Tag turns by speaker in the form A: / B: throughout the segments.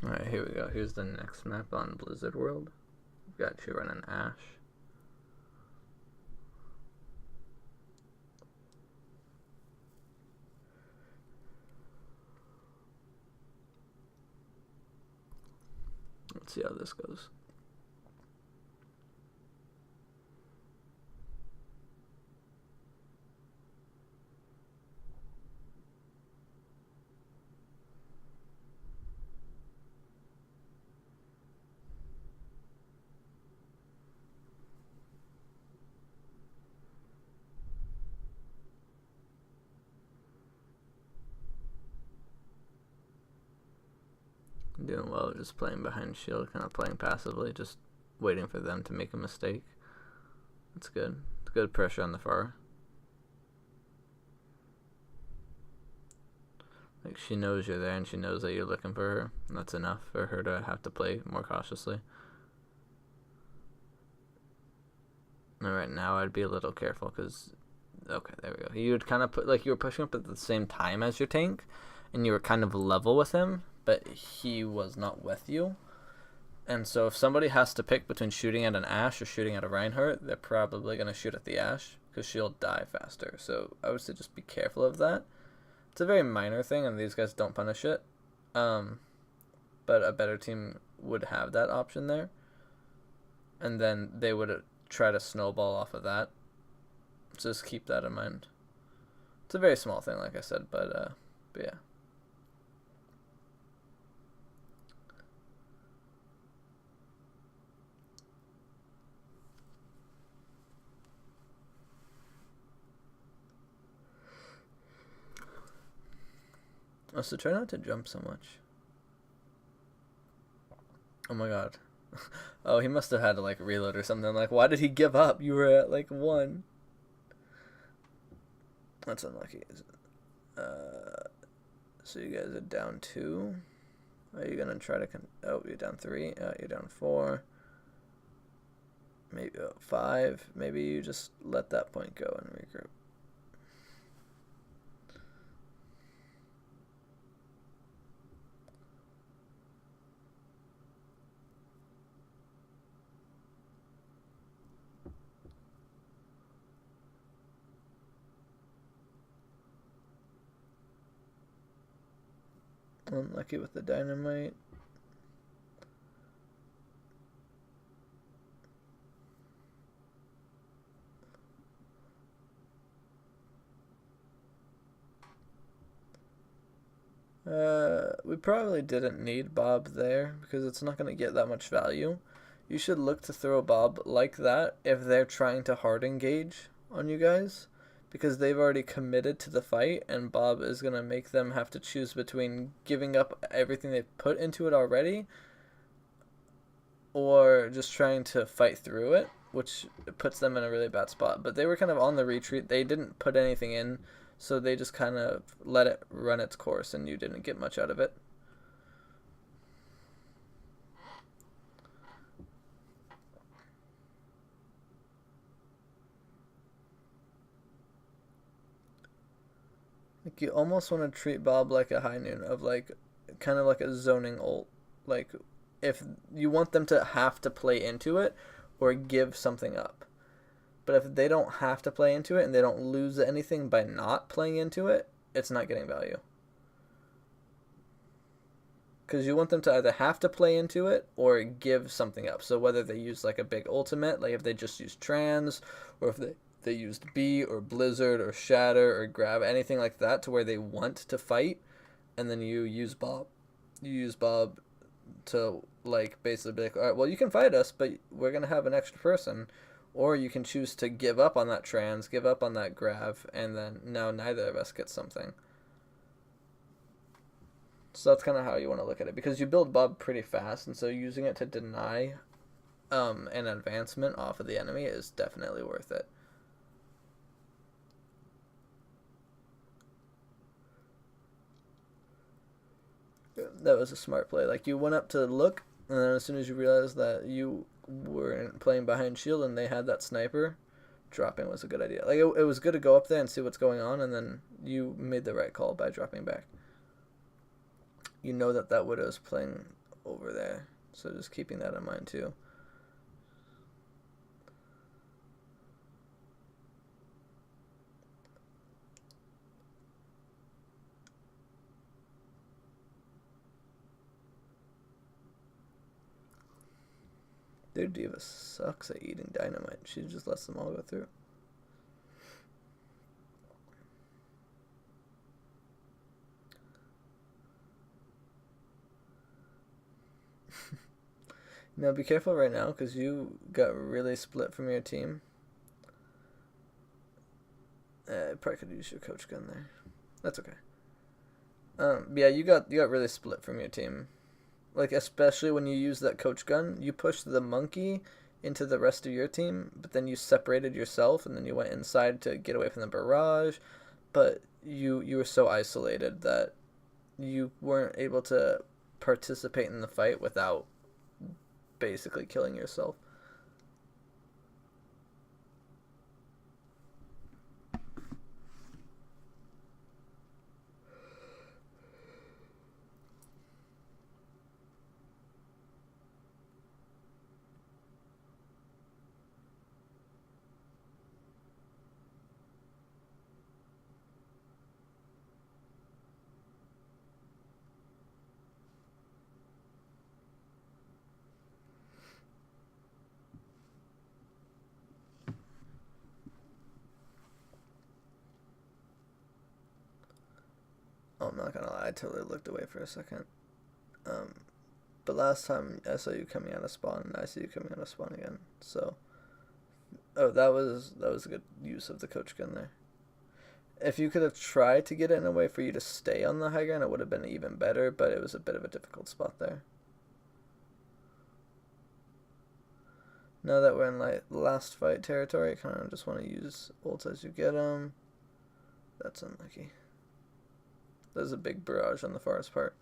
A: Alright, here we go. Here's the next map on Blizzard World. We've got you running Ash. Let's see how this goes. Doing well, just playing behind shield, kind of playing passively, just waiting for them to make a mistake. That's good. It's good pressure on the far. Like, she knows you're there and she knows that you're looking for her. And that's enough for her to have to play more cautiously. Alright, now I'd be a little careful because... Okay, there we go. You would kind of put, like, you were pushing up at the same time as your tank, and you were kind of level with him, but he was not with you. And so if somebody has to pick between shooting at an Ashe or shooting at a Reinhardt, they're probably going to shoot at the Ashe because she'll die faster. So I would say just be careful of that. It's a very minor thing, and these guys don't punish it. But a better team would have that option there. And then they would try to snowball off of that. So just keep that in mind. It's a very small thing, like I said, but yeah. Oh, so try not to jump so much. Oh my god. Oh, he must have had to, like, reload or something. Like, why did he give up? You were at, like, 1. That's unlucky. So you guys are down 2. Are you gonna try to... Oh, you're down 3. You're down 4. Maybe 5. Maybe you just let that point go and regroup. Unlucky with the dynamite. We probably didn't need Bob there because it's not going to get that much value. You should look to throw Bob like that if they're trying to hard engage on you guys, because they've already committed to the fight, and Bob is going to make them have to choose between giving up everything they've put into it already or just trying to fight through it, which puts them in a really bad spot. But they were kind of on the retreat. They didn't put anything in, so they just kind of let it run its course, and you didn't get much out of it. Like, you almost want to treat Bob like a high noon, of like kind of like a zoning ult. Like, if you want them to have to play into it or give something up. But if they don't have to play into it and they don't lose anything by not playing into it, it's not getting value. Because you want them to either have to play into it or give something up. So whether they use like a big ultimate, like if they just use trans, or if they used B or Blizzard or Shatter or Grab, anything like that, to where they want to fight, and then you use Bob. You use Bob to, like, basically be like, all right, well, you can fight us, but we're going to have an extra person. Or you can choose to give up on that trans, give up on that Grav, and then now neither of us gets something. So that's kind of how you want to look at it, because you build Bob pretty fast, and so using it to deny an advancement off of the enemy is definitely worth it. That was a smart play. Like, you went up to look, and then as soon as you realized that you weren't playing behind shield and they had that sniper, dropping was a good idea. Like, it was good to go up there and see what's going on, and then you made the right call by dropping back. You know that Widow is playing over there. So just keeping that in mind too. Their diva sucks at eating dynamite. She just lets them all go through. Now be careful right now because you got really split from your team. Probably could use your coach gun there. That's okay. Yeah, you got really split from your team. Like, especially when you use that coach gun, you pushed the monkey into the rest of your team, but then you separated yourself, and then you went inside to get away from the barrage. But you were so isolated that you weren't able to participate in the fight without basically killing yourself. Oh, I'm not gonna lie, I totally looked away for a second. But last time I saw you coming out of spawn, and I see you coming out of spawn again. So, that was a good use of the coach gun there. If you could have tried to get it in a way for you to stay on the high ground, it would have been even better. But it was a bit of a difficult spot there. Now that we're in like last fight territory, I kind of just want to use ults as you get them. That's unlucky. There's a big barrage on the farthest part.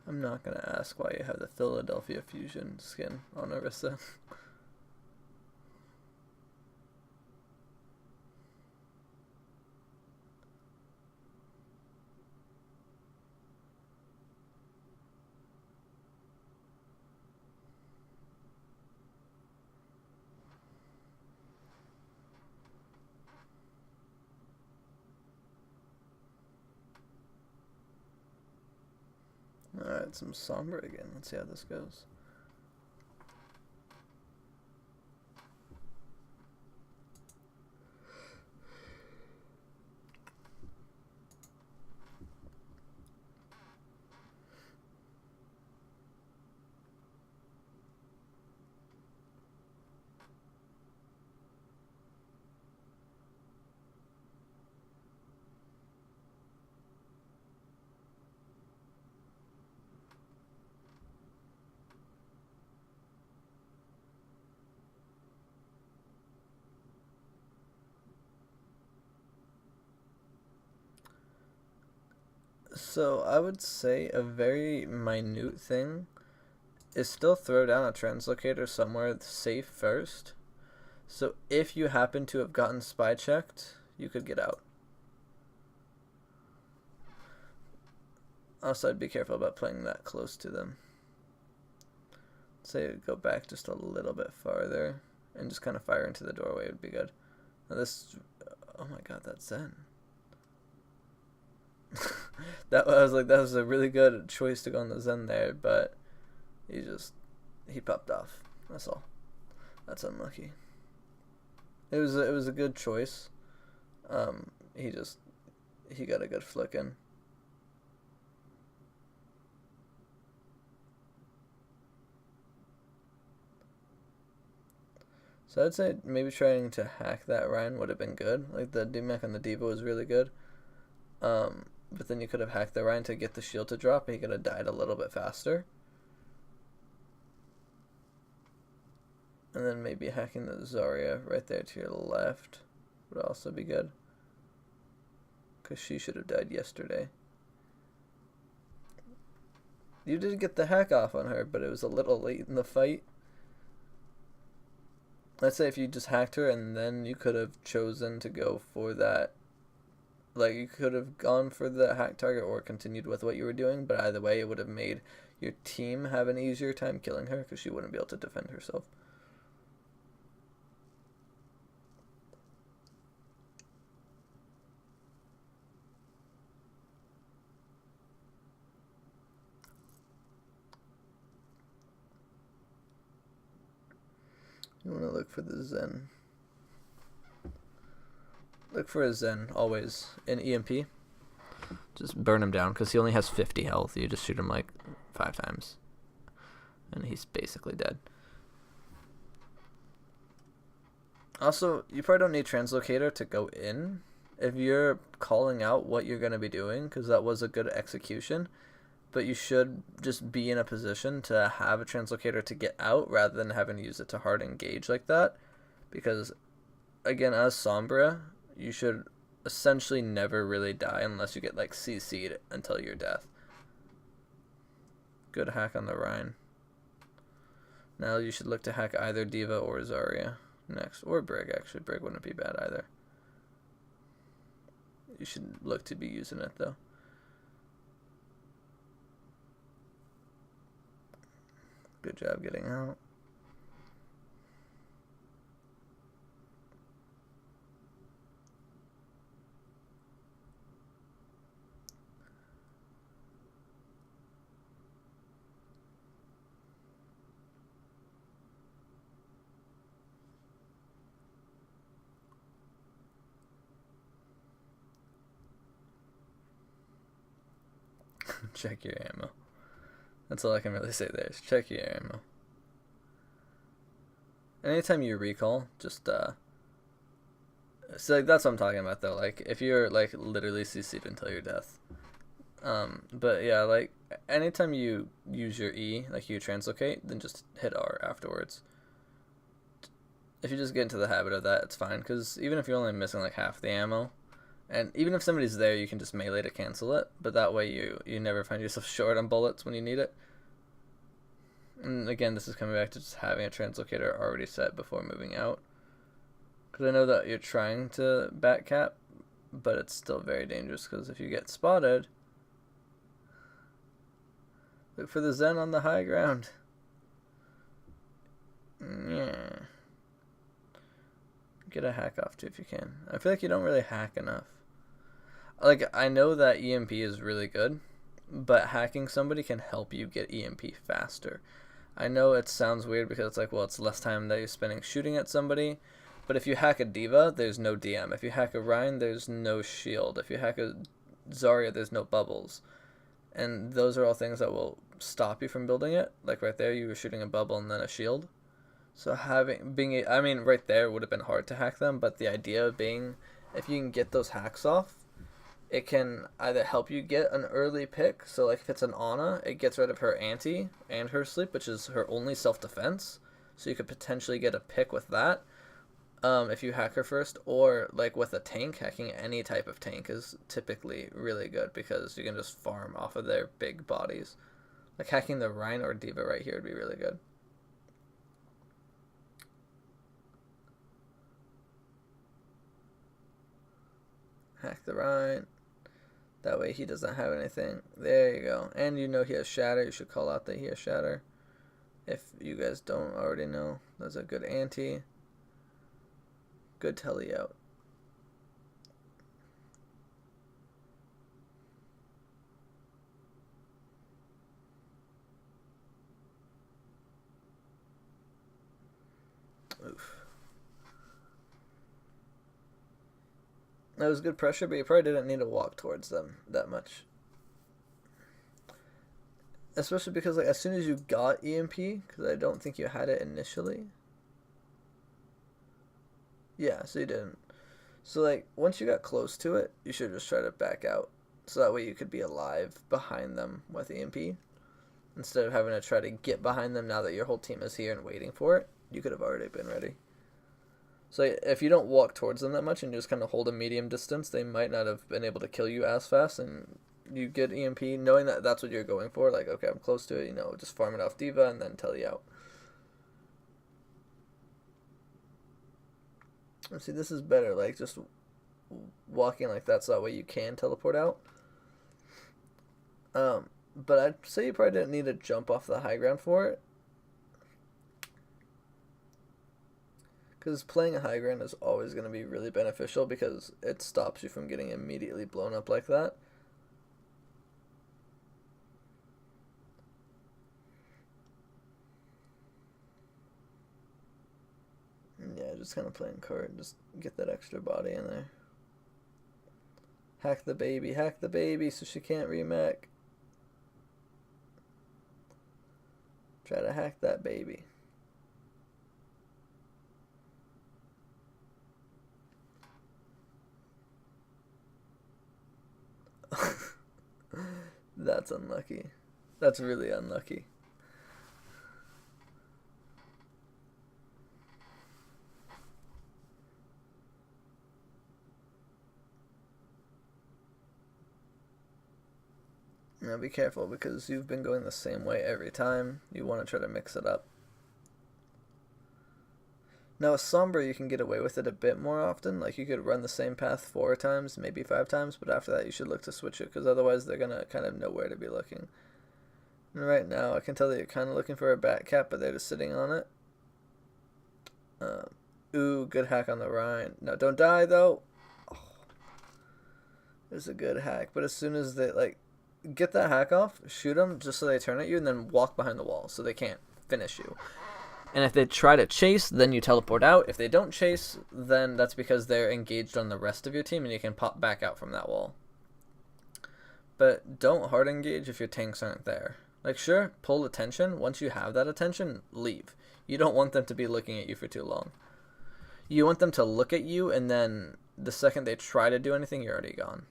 A: I'm not gonna ask why you have the Philadelphia Fusion skin on Orisa. Alright, some Sombra again. Let's see how this goes. So I would say a very minute thing is still throw down a translocator somewhere safe first. So if you happen to have gotten spy checked, you could get out. Also, I'd be careful about playing that close to them. Say go back just a little bit farther and just kind of fire into the doorway would be good. Now this, oh my god, that's Zen. That was a really good choice to go on the Zen there, but he popped off. That's all. That's unlucky. It was a good choice. He got a good flick in. So I'd say maybe trying to hack that Ryan would have been good. Like the DMAC on the Diva was really good. But then you could have hacked the Ryan to get the shield to drop, and he could have died a little bit faster. And then maybe hacking the Zarya right there to your left would also be good. Because she should have died yesterday. You did get the hack off on her, but it was a little late in the fight. Let's say if you just hacked her and then you could have chosen to go for that. Like, you could have gone for the hack target or continued with what you were doing, but either way, it would have made your team have an easier time killing her because she wouldn't be able to defend herself. You want to look for the Zen. Look for a Zen, always, in EMP. Just burn him down, because he only has 50 health. You just shoot him like 5 times. And he's basically dead. Also, you probably don't need Translocator to go in. If you're calling out what you're going to be doing, because that was a good execution, but you should just be in a position to have a Translocator to get out rather than having to use it to hard engage like that. Because, again, as Sombra, you should essentially never really die unless you get like CC'd until your death. Good hack on the Rhine. Now you should look to hack either Diva or Zarya next. Or Brig, actually. Brig wouldn't be bad either. You should look to be using it though. Good job getting out. Check your ammo. That's all I can really say there is check your ammo. Anytime you recall, just so like that's what I'm talking about though. Like if you're like literally CC'd until your death. But yeah, like anytime you use your E, like you translocate, then just hit R afterwards. If you just get into the habit of that, it's fine. Because even if you're only missing like half the ammo, and even if somebody's there, you can just melee to cancel it. But that way you never find yourself short on bullets when you need it. And again, this is coming back to just having a translocator already set before moving out. Because I know that you're trying to back cap, but it's still very dangerous because if you get spotted, look for the Zen on the high ground. Yeah. Get a hack off too if you can. I feel like you don't really hack enough. Like, I know that EMP is really good, but hacking somebody can help you get EMP faster. I know it sounds weird because it's like, well, it's less time that you're spending shooting at somebody, but if you hack a Diva, there's no DM. If you hack a Rhine, there's no shield. If you hack a Zarya, there's no bubbles. And those are all things that will stop you from building it. Like right there, you were shooting a bubble and then a shield. So right there would have been hard to hack them, but the idea of being, if you can get those hacks off, it can either help you get an early pick. So like if it's an Ana, it gets rid of her anti and her sleep, which is her only self-defense. So you could potentially get a pick with that if you hack her first. Or like with a tank, hacking any type of tank is typically really good because you can just farm off of their big bodies. Like hacking the Rhine or Diva right here would be really good. Hack the Rhine. That way he doesn't have anything. There you go. And you know he has Shatter. You should call out that he has Shatter. If you guys don't already know. That's a good anti. Good telly out. Oof. That was good pressure, but you probably didn't need to walk towards them that much. Especially because like as soon as you got EMP, because I don't think you had it initially. Yeah, so you didn't. So, like, once you got close to it, you should just try to back out. So that way you could be alive behind them with EMP. Instead of having to try to get behind them now that your whole team is here and waiting for it, you could have already been ready. So if you don't walk towards them that much and you just kind of hold a medium distance, they might not have been able to kill you as fast, and you get EMP knowing that that's what you're going for. Like, okay, I'm close to it, just farm it off Diva and then tele out. And see, this is better, like, just walking like that so that way you can teleport out. But I'd say you probably didn't need to jump off the high ground for it. Because playing a high ground is always going to be really beneficial because it stops you from getting immediately blown up like that. Yeah, just kind of playing card. Just get that extra body in there. Hack the baby so she can't remake. Try to hack that baby. That's unlucky. That's really unlucky. Now be careful because you've been going the same way every time. You want to try to mix it up. Now with Sombra you can get away with it a bit more often. Like you could run the same path 4 times, maybe 5 times, but after that you should look to switch it because otherwise they're going to kind of know where to be looking. And right now I can tell that you're kind of looking for a bat cap, but they're just sitting on it. Ooh, good hack on the Rhine. No, don't die though. Oh, it's a good hack, but as soon as they get that hack off, shoot them just so they turn at you, and then walk behind the wall so they can't finish you. And if they try to chase, then you teleport out. If they don't chase, then that's because they're engaged on the rest of your team, and you can pop back out from that wall. But don't hard engage if your tanks aren't there. Like, sure, pull attention. Once you have that attention, leave. You don't want them to be looking at you for too long. You want them to look at you, and then the second they try to do anything, you're already gone.